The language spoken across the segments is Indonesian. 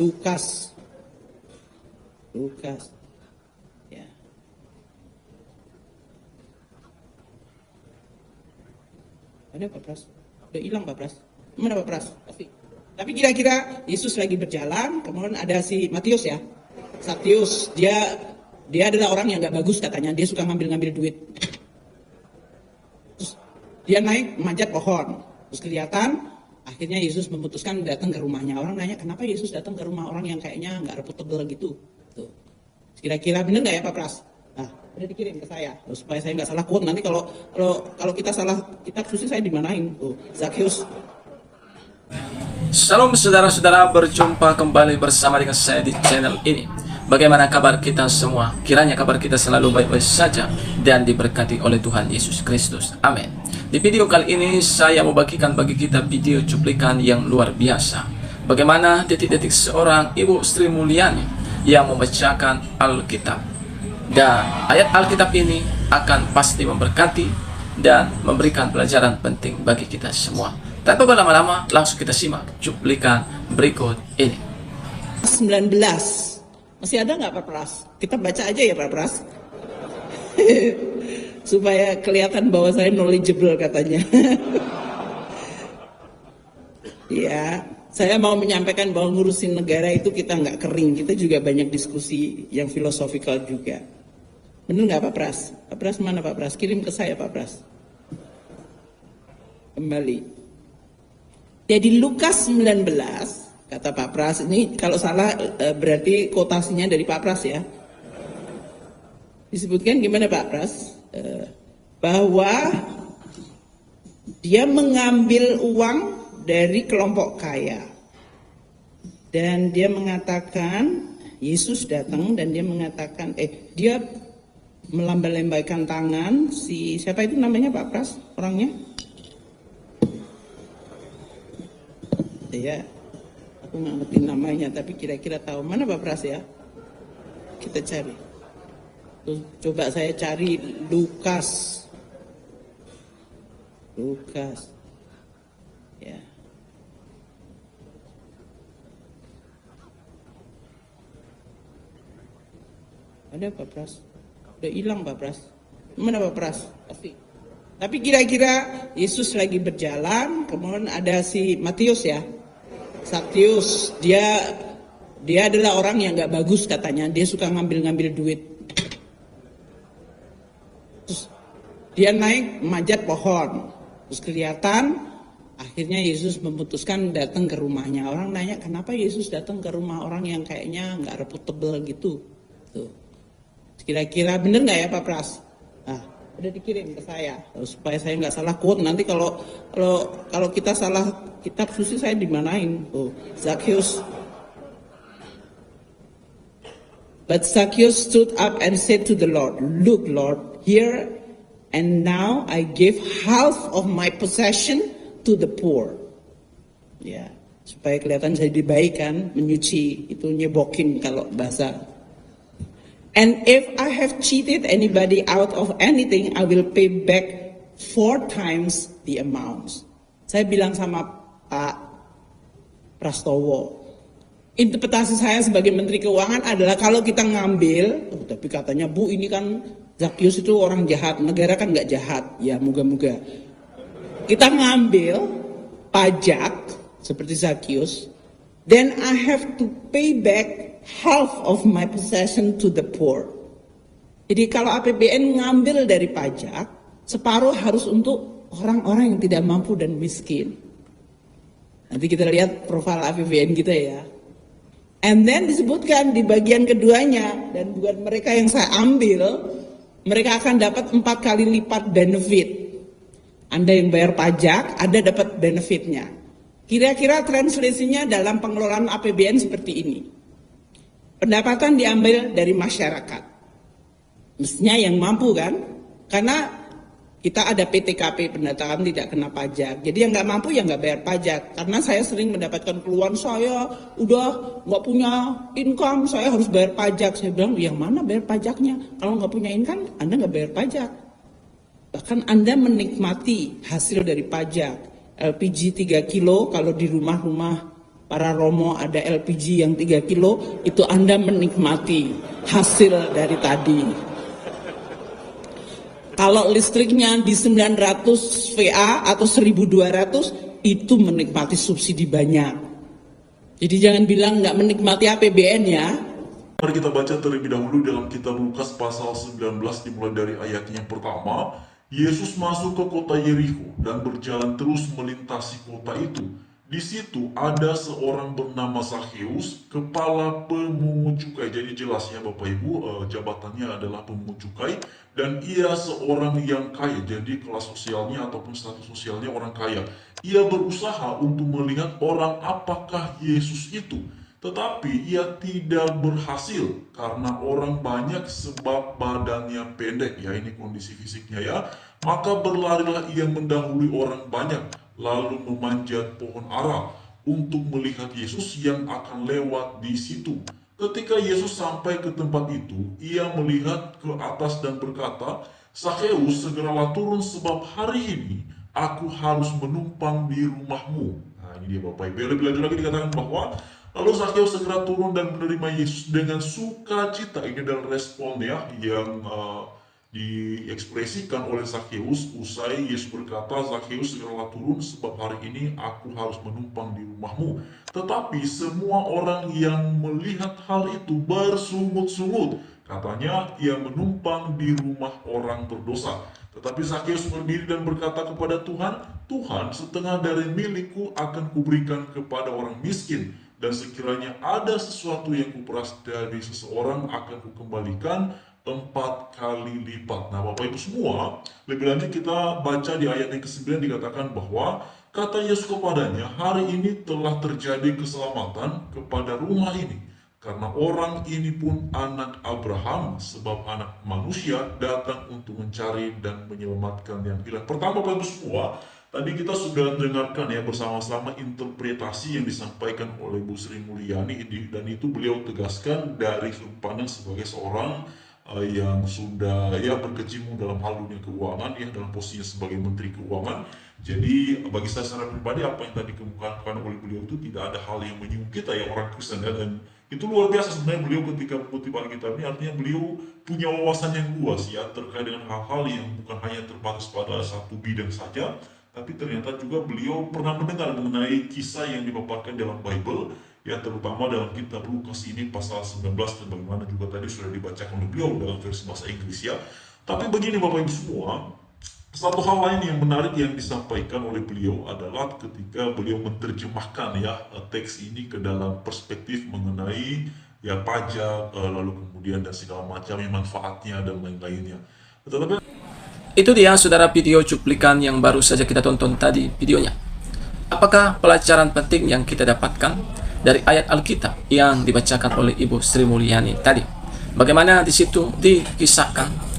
Lukas. Lukas. Ya. Ada Pak Pras? Udah hilang Pak Pras? Mana Pak Pras? Tapi kira-kira Yesus lagi berjalan, kemudian ada si Matius ya. Sakius, dia adalah orang yang nggak bagus katanya, dia suka ngambil-ngambil duit. Terus dia naik manjat pohon, terus kelihatan akhirnya Yesus memutuskan datang ke rumahnya. Orang nanya, kenapa Yesus datang ke rumah orang yang kayaknya nggak reputable gitu? Tuh. Kira-kira bener nggak ya Pak Pras? Nah, udah dikirim ke saya, supaya saya nggak salah quote. Nanti kalau kita salah kitab suci saya dimanain. Tuh, Sakius. Salam saudara-saudara, berjumpa kembali bersama dengan saya di channel ini. Bagaimana kabar kita semua? Kiranya kabar kita selalu baik-baik saja dan diberkati oleh Tuhan Yesus Kristus. Amin. Di video kali ini saya mau bagikan bagi kita video cuplikan yang luar biasa. Bagaimana detik-detik seorang Ibu Sri Mulyani yang membacakan Alkitab. Dan ayat Alkitab ini akan pasti memberkati dan memberikan pelajaran penting bagi kita semua. Tanpa berlama-lama, langsung kita simak cuplikan berikut ini. 19. Masih ada nggak Pak Pras? Kita baca aja ya Pak Pras. Supaya kelihatan bahwa saya knowledgeable katanya. Ya, saya mau menyampaikan bahwa ngurusin negara itu kita nggak kering. Kita juga banyak diskusi yang filosofikal juga. Bener nggak Pak Pras? Pak Pras mana Pak Pras? Kirim ke saya Pak Pras. Kembali. Jadi Lukas 19, kata Pak Pras, ini kalau salah berarti kotasinya dari Pak Pras ya. Disebutkan gimana Pak Pras? Bahwa dia mengambil uang dari kelompok kaya. Dan dia mengatakan, Yesus datang dan dia mengatakan, dia melambai-lambaikan tangan, siapa itu namanya Pak Pras orangnya? Ya, aku nggak ngerti namanya, tapi kira-kira tahu mana Pak Pras ya? Kita cari. Tuh, coba saya cari Lukas. Ya. Ada Pak Pras? Udah hilang Pak Pras? Mana Pak Pras? Tapi kira-kira Yesus lagi berjalan, kemudian ada si Matius ya. Sakius, dia adalah orang yang nggak bagus katanya, dia suka ngambil-ngambil duit. Terus dia naik manjat pohon, terus kelihatan akhirnya Yesus memutuskan datang ke rumahnya. Orang nanya, kenapa Yesus datang ke rumah orang yang kayaknya nggak reputable gitu? Tuh. Kira-kira bener nggak ya Pak Pras? Nah, udah dikirim ke saya, supaya saya nggak salah quote. Nanti kalau kita salah kitab suci saya dimanain. Oh, Sakius. But Zacchaeus stood up and said to the Lord, "Look, Lord, here and now I give half of my possession to the poor." Ya, supaya kelihatan saya dibaikan, menyuci, itu nyebokin kalau bahasa. "And if I have cheated anybody out of anything, I will pay back 4 times the amount." Saya bilang sama Pak Prastowo, interpretasi saya sebagai Menteri Keuangan adalah kalau kita ngambil, tapi katanya Bu ini kan Zacchaeus itu orang jahat, negara kan nggak jahat, ya moga-moga. Kita ngambil pajak seperti Zacchaeus, then I have to pay back half of my possession to the poor. Jadi kalau APBN ngambil dari pajak, separuh harus untuk orang-orang yang tidak mampu dan miskin. Nanti kita lihat profil APBN kita ya. And then disebutkan di bagian keduanya, dan buat mereka yang saya ambil, mereka akan dapat 4 kali lipat benefit. Anda yang bayar pajak, Anda dapat benefitnya. Kira-kira translasinya dalam pengelolaan APBN seperti ini. Pendapatan diambil dari masyarakat. Mestinya yang mampu kan? Karena kita ada PTKP, pendataan tidak kena pajak. Jadi yang nggak mampu ya nggak bayar pajak. Karena saya sering mendapatkan keluhan, saya udah nggak punya income, saya harus bayar pajak. Saya bilang, yang mana bayar pajaknya? Kalau nggak punya income, Anda nggak bayar pajak. Bahkan Anda menikmati hasil dari pajak. LPG 3 kilo kalau di rumah-rumah para romo, ada LPG yang 3 kilo, itu Anda menikmati hasil dari tadi. Kalau listriknya di 900 VA atau 1200, itu menikmati subsidi banyak. Jadi jangan bilang nggak menikmati APBN ya. Mari kita baca terlebih dahulu dalam kitab Lukas pasal 19 dimulai dari ayatnya yang pertama. Yesus masuk ke kota Yerikho dan berjalan terus melintasi kota itu. Di situ ada seorang bernama Zakheus, kepala pemungut cukai. Jadi jelas ya Bapak Ibu, jabatannya adalah pemungut cukai. Dan ia seorang yang kaya, jadi kelas sosialnya ataupun status sosialnya orang kaya. Ia berusaha untuk melihat orang apakah Yesus itu. Tetapi ia tidak berhasil karena orang banyak sebab badannya pendek. Ya, ini kondisi fisiknya ya. Maka berlarilah ia mendahului orang banyak, lalu memanjat pohon ara untuk melihat Yesus yang akan lewat di situ. Ketika Yesus sampai ke tempat itu, ia melihat ke atas dan berkata, "Zakheus, segeralah turun sebab hari ini aku harus menumpang di rumahmu." Nah, ini dia Bapak Ibu. Lebih lanjut lagi dikatakan bahwa lalu Zakheus segera turun dan menerima Yesus dengan sukacita. Ini adalah respon ya yang diekspresikan oleh Zakheus usai Yesus berkata, "Zakheus segeralah turun sebab hari ini aku harus menumpang di rumahmu." Tetapi semua orang yang melihat hal itu bersungut-sungut. Katanya ia menumpang di rumah orang berdosa. Tetapi Zakheus berdiri dan berkata kepada Tuhan, "Tuhan, setengah dari milikku akan kuberikan kepada orang miskin. Dan sekiranya ada sesuatu yang kuperas dari seseorang akan kukembalikan 4 kali lipat." Nah Bapak Ibu semua, lebih lanjut kita baca di ayat yang ke-9 dikatakan bahwa kata Yesus kepadanya, "Hari ini telah terjadi keselamatan kepada rumah ini. Karena orang ini pun anak Abraham, sebab anak manusia datang untuk mencari dan menyelamatkan yang hilang." Pertama Bapak Ibu semua, tadi kita sudah dengarkan ya bersama-sama interpretasi yang disampaikan oleh Bu Sri Mulyani, dan itu beliau tegaskan dari sudut pandang sebagai seorang yang sudah ya berkecimpung dalam hal dunia keuangan ya, dalam posisinya sebagai Menteri Keuangan. Jadi bagi saya secara pribadi apa yang tadi dikemukakan oleh beliau itu tidak ada hal yang menyinggung kita ya orang Kristen ya, dan itu luar biasa sebenarnya beliau ketika mengutip Alkitab ini. Artinya beliau punya wawasan yang luas ya terkait dengan hal-hal yang bukan hanya terbatas pada satu bidang saja, tapi ternyata juga beliau pernah mendengar mengenai kisah yang dipaparkan dalam Bible ya, terutama dalam kitab Lukas ini pasal 19, dan bagaimana juga tadi sudah dibacakan oleh beliau dalam versi bahasa Inggris ya. Tapi begini Bapak Ibu semua, satu hal lain yang menarik yang disampaikan oleh beliau adalah ketika beliau menerjemahkan ya teks ini ke dalam perspektif mengenai ya pajak, lalu kemudian dan segala macam manfaatnya dan lain-lainnya. Tetapi Itu dia saudara video cuplikan yang baru saja kita tonton tadi videonya. Apakah pelajaran penting yang kita dapatkan dari ayat Alkitab yang dibacakan oleh Ibu Sri Mulyani tadi? Bagaimana di situ dikisahkan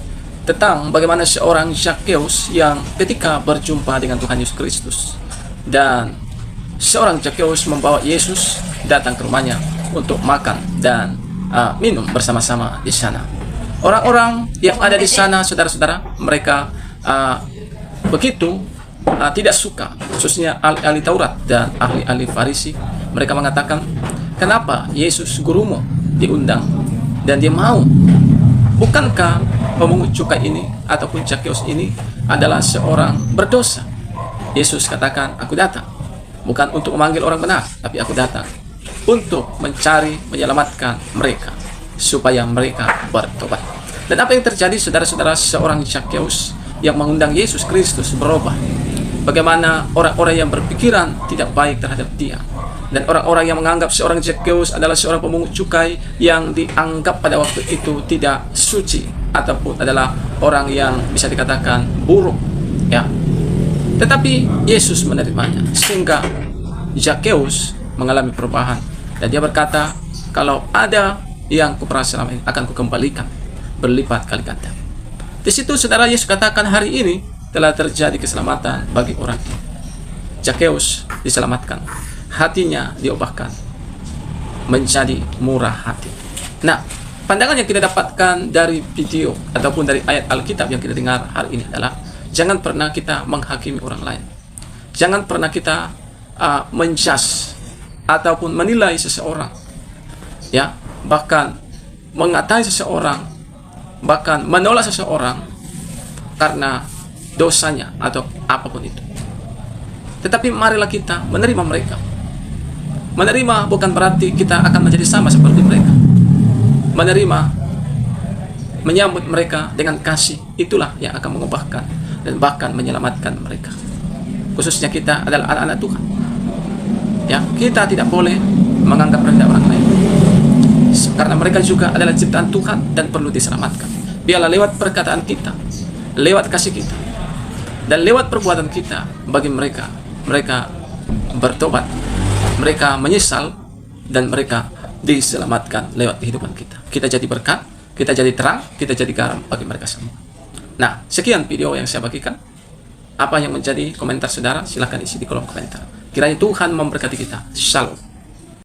tentang bagaimana seorang Zakheus yang ketika berjumpa dengan Tuhan Yesus Kristus, dan seorang Zakheus membawa Yesus datang ke rumahnya untuk makan dan minum bersama-sama di sana. Orang-orang yang ada di sana, saudara-saudara, mereka begitu tidak suka, khususnya ahli-ahli Taurat dan ahli-ahli Farisi. Mereka mengatakan, "Kenapa Yesus gurumu diundang dan dia mau? Bukankah pemungut cukai ini ataupun Zakheus ini adalah seorang berdosa?" Yesus katakan, "Aku datang bukan untuk memanggil orang benar, tapi aku datang untuk mencari, menyelamatkan mereka supaya mereka bertobat." Dan apa yang terjadi saudara-saudara, seorang Zakheus yang mengundang Yesus Kristus berubah. Bagaimana orang-orang yang berpikiran tidak baik terhadap dia, dan orang-orang yang menganggap seorang Zakheus adalah seorang pemungut cukai yang dianggap pada waktu itu tidak suci ataupun adalah orang yang bisa dikatakan buruk ya. Tetapi Yesus menerimanya sehingga Zakheus mengalami perubahan, dan dia berkata, "Kalau ada yang kuperas selama ini akan kukembalikan berlipat kali ganda." Di situ saudara, Yesus katakan hari ini telah terjadi keselamatan bagi orang ini. Zakheus diselamatkan, hatinya diubahkan menjadi murah hati. Nah, pandangan yang kita dapatkan dari video ataupun dari ayat Alkitab yang kita dengar hari ini adalah jangan pernah kita menghakimi orang lain. Jangan pernah kita menjudge ataupun menilai seseorang, ya, bahkan mengatai seseorang, bahkan menolak seseorang karena dosanya atau apapun itu. Tetapi marilah kita menerima mereka. Menerima bukan berarti kita akan menjadi sama seperti mereka. Menerima, menyambut mereka dengan kasih, itulah yang akan mengubahkan dan bahkan menyelamatkan mereka. Khususnya kita adalah anak-anak Tuhan. Ya, kita tidak boleh menganggap rendah orang lain. Karena mereka juga adalah ciptaan Tuhan dan perlu diselamatkan. Biarlah lewat perkataan kita, lewat kasih kita, dan lewat perbuatan kita bagi mereka bertobat, mereka menyesal, dan mereka diselamatkan lewat kehidupan kita. Kita jadi berkat, kita jadi terang, kita jadi garam bagi mereka semua. Nah, sekian video yang saya bagikan. Apa yang menjadi komentar saudara, silahkan isi di kolom komentar. Kiranya Tuhan memberkati kita. Shalom.